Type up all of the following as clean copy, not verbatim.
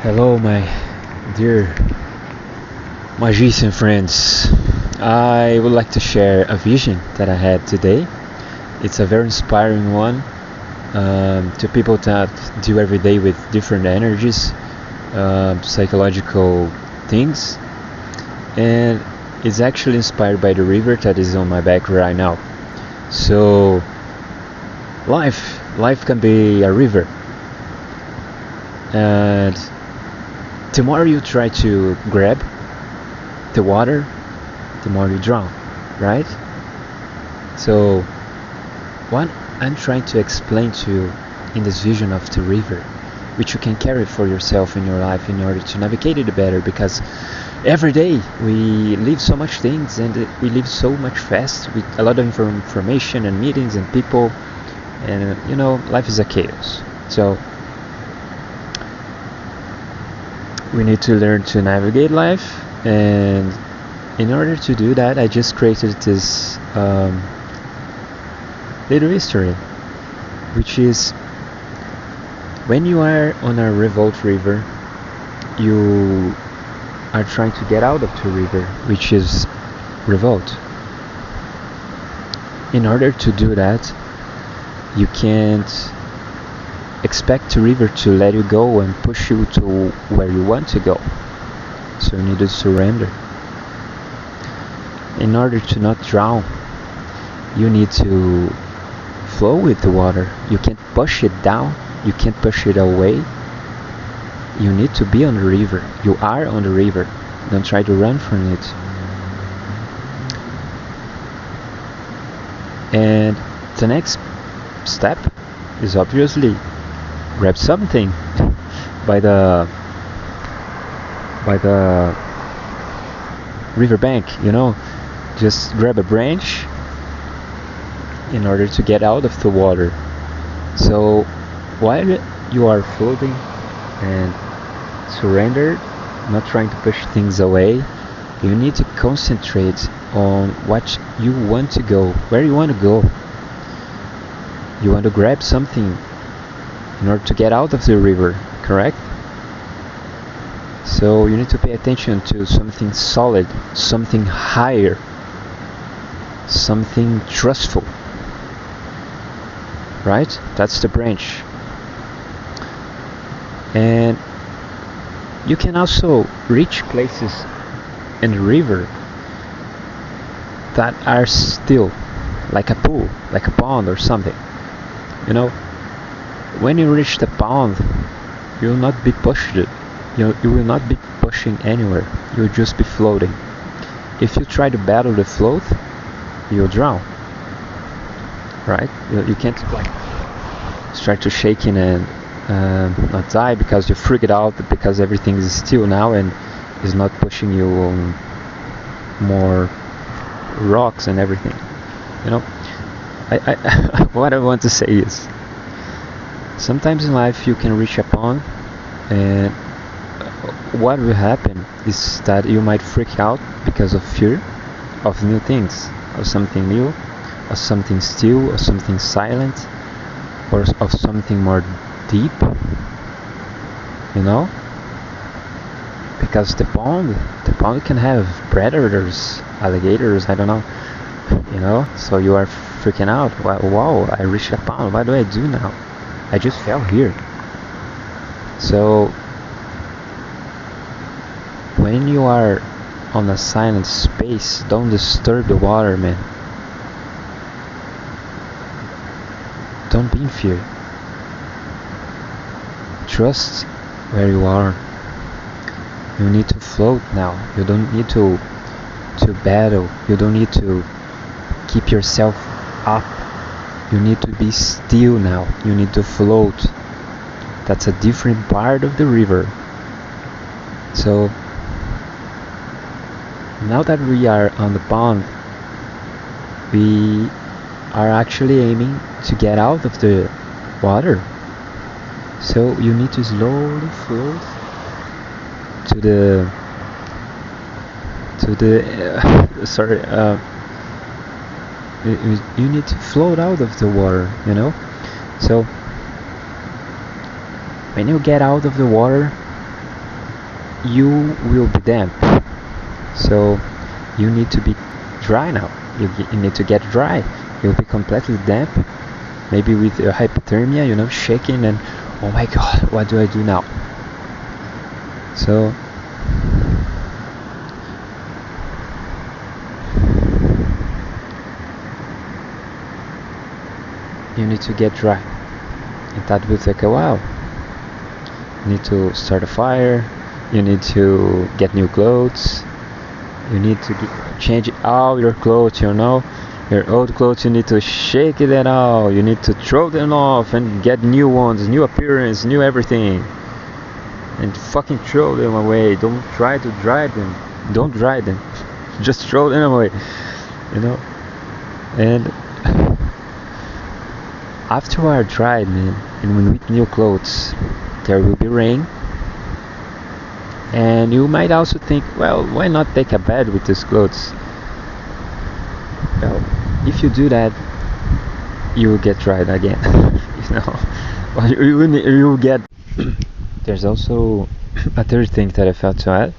Hello, my dear magician friends. I would like to share a vision that I had today. It's a very inspiring one to people that deal every day with different energies, psychological things, and it's actually inspired by the river that is on my back right now. So, life can be a river, and the more you try to grab the water, the more you drown, right? So, what I'm trying to explain to you in this vision of the river, which you can carry for yourself in your life in order to navigate it better, because every day we live so much things and we live so much fast with a lot of information and meetings and people, and life is a chaos. So we need to learn to navigate life, and in order to do that I just created this little history, which is when you are on a revolt river, you are trying to get out of the river, which is revolt. In order to do that, you can't expect the river to let you go and push you to where you want to go. So you need to surrender. In order to not drown, you need to flow with the water. You can't push it down, you can't push it away. You need to be on the river. You are on the river. Don't try to run from it. And the next step is obviously grab something by the riverbank, just grab a branch in order to get out of the water. So while you are floating and surrendered, not trying to push things away, you need to concentrate on what you want to go, where you want to go. You want to grab something in order to get out of the river, correct? So you need to pay attention to something solid, something higher, something trustful, right? That's the branch. And you can also reach places in the river that are still, like a pool, like a pond or something. When you reach the pond, you will not be pushed. You will not be pushing anywhere. You will just be floating. If you try to battle the float, you'll drown. Right? You can't start to shaking and not die because you freak it out, because everything is still now and is not pushing you on more rocks and everything. What I want to say is, sometimes in life you can reach a pond, and what will happen is that you might freak out because of fear of new things, of something new, of something still, of something silent, or of something more deep, because the pond can have predators, alligators, I don't know, so you are freaking out. Wow, I reached a pond, what do I do now? I just fell here. So when you are on a silent space, don't disturb the water, man. Don't be in fear. Trust where you are. You need to float now. You don't need to battle. You don't need to keep yourself up. You need to be still now. You need to float. That's a different part of the river. So now that we are on the pond, we are actually aiming to get out of the water. So you need to slowly float to the you need to float out of the water, So when you get out of the water, you will be damp. So you need to be dry now. You need to get dry. You'll be completely damp, maybe with hypothermia, shaking, and oh my god, what do I do now? So you need to get dry, and that will take a while. You need to start a fire, you need to get new clothes, you need to change all your clothes, your old clothes, you need to shake it out, you need to throw them off and get new ones, new appearance, new everything, and fucking throw them away. Don't try to dry them, don't dry them, just throw them away, and after we are dried, man, and with new clothes, there will be rain. And you might also think, well, why not take a bath with these clothes? Well, if you do that, you will get dried again. Well, you will get. There's also a third thing that I felt to add,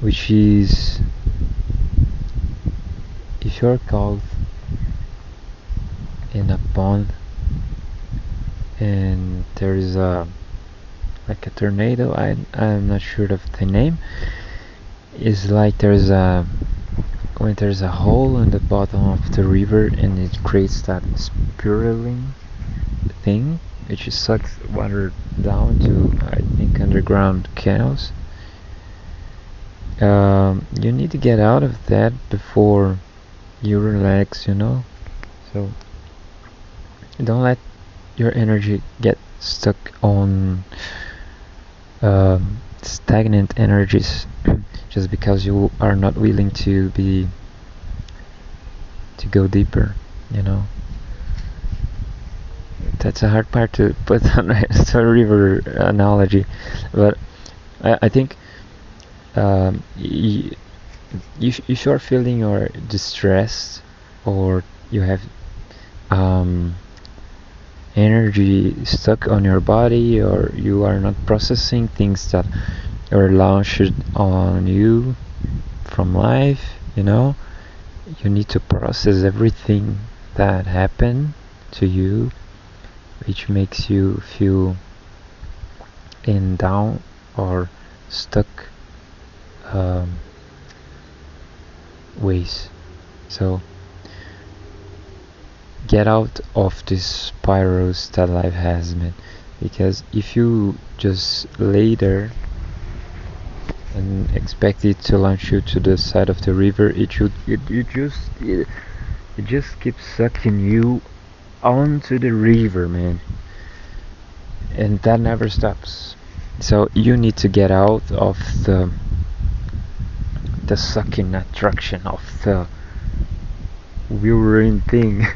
which is if you're caught in a pond and there is like a tornado, I'm not sure of the name. It's like when there's a hole in the bottom of the river and it creates that spiraling thing which sucks water down to, I think, underground canals. You need to get out of that before you relax, so don't let your energy get stuck on stagnant energies just because you are not willing to go deeper. That's a hard part to put on a river analogy, but I think if you're feeling or distressed, or you have energy stuck on your body, or you are not processing things that are launched on you from life, you need to process everything that happened to you, which makes you feel in down or stuck ways. So get out of these spirals that life has, man, because if you just lay there and expect it to launch you to the side of the river, it just keeps sucking you onto the river, man, and that never stops. So you need to get out of the sucking attraction of the whirling thing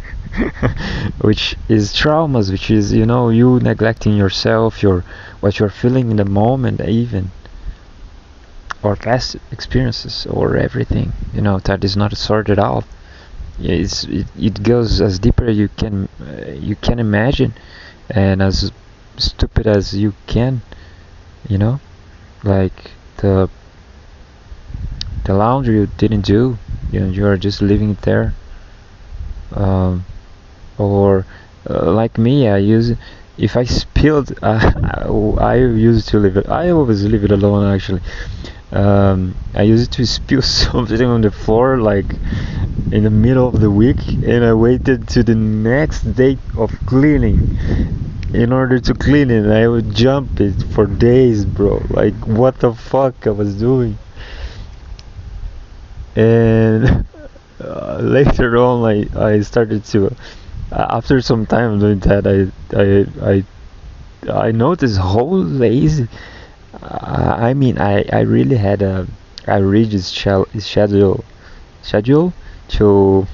which is traumas, which is you neglecting yourself, what you're feeling in the moment, even, or past experiences, or everything that is not sorted out. It goes as deeper as you can imagine, and as stupid as you can, like the laundry you didn't do, you're just leaving it there, or like me, if I spilled, I used to leave it. I always leave it alone, actually. I used to spill something on the floor, like in the middle of the week, and I waited to the next day of cleaning in order to clean it. I would jump it for days, bro. Like, what the fuck I was doing? And later on, I started to, after some time doing that, I noticed how lazy. I mean, I really had a rigid schedule to,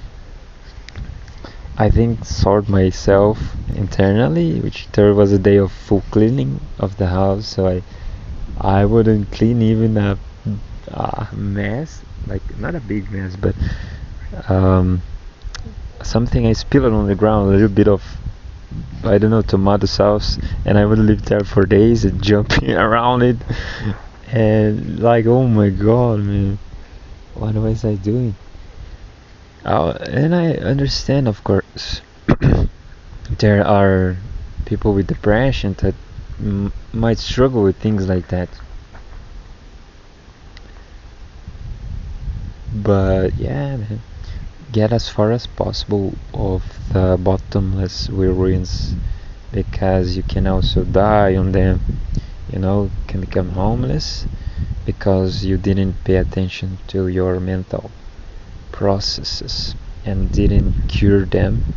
I think, sort myself internally, which there was a day of full cleaning of the house, so I wouldn't clean even a mess, like not a big mess, but something I spilled on the ground, a little bit of I don't know, tomato sauce, and I would live there for days and jumping around it, and like, oh my god, man, what was I doing? And I understand, of course, there are people with depression that might struggle with things like that. But yeah, man, get as far as possible of the bottomless ruins, because you can also die on them. You know, can become homeless because you didn't pay attention to your mental processes and didn't cure them.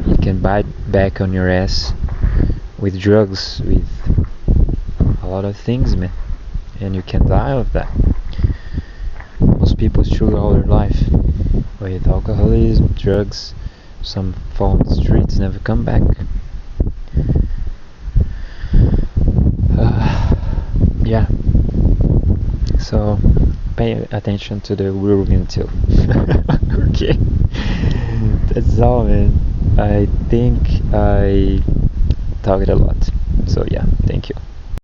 You can bite back on your ass with drugs, with a lot of things, man, and you can die of that. Most people struggle all their life with alcoholism, drugs. Some fall on the streets, never come back. Yeah. So pay attention to the whirlwind too. Okay. That's all, man. I think I talked a lot. So yeah, thank you.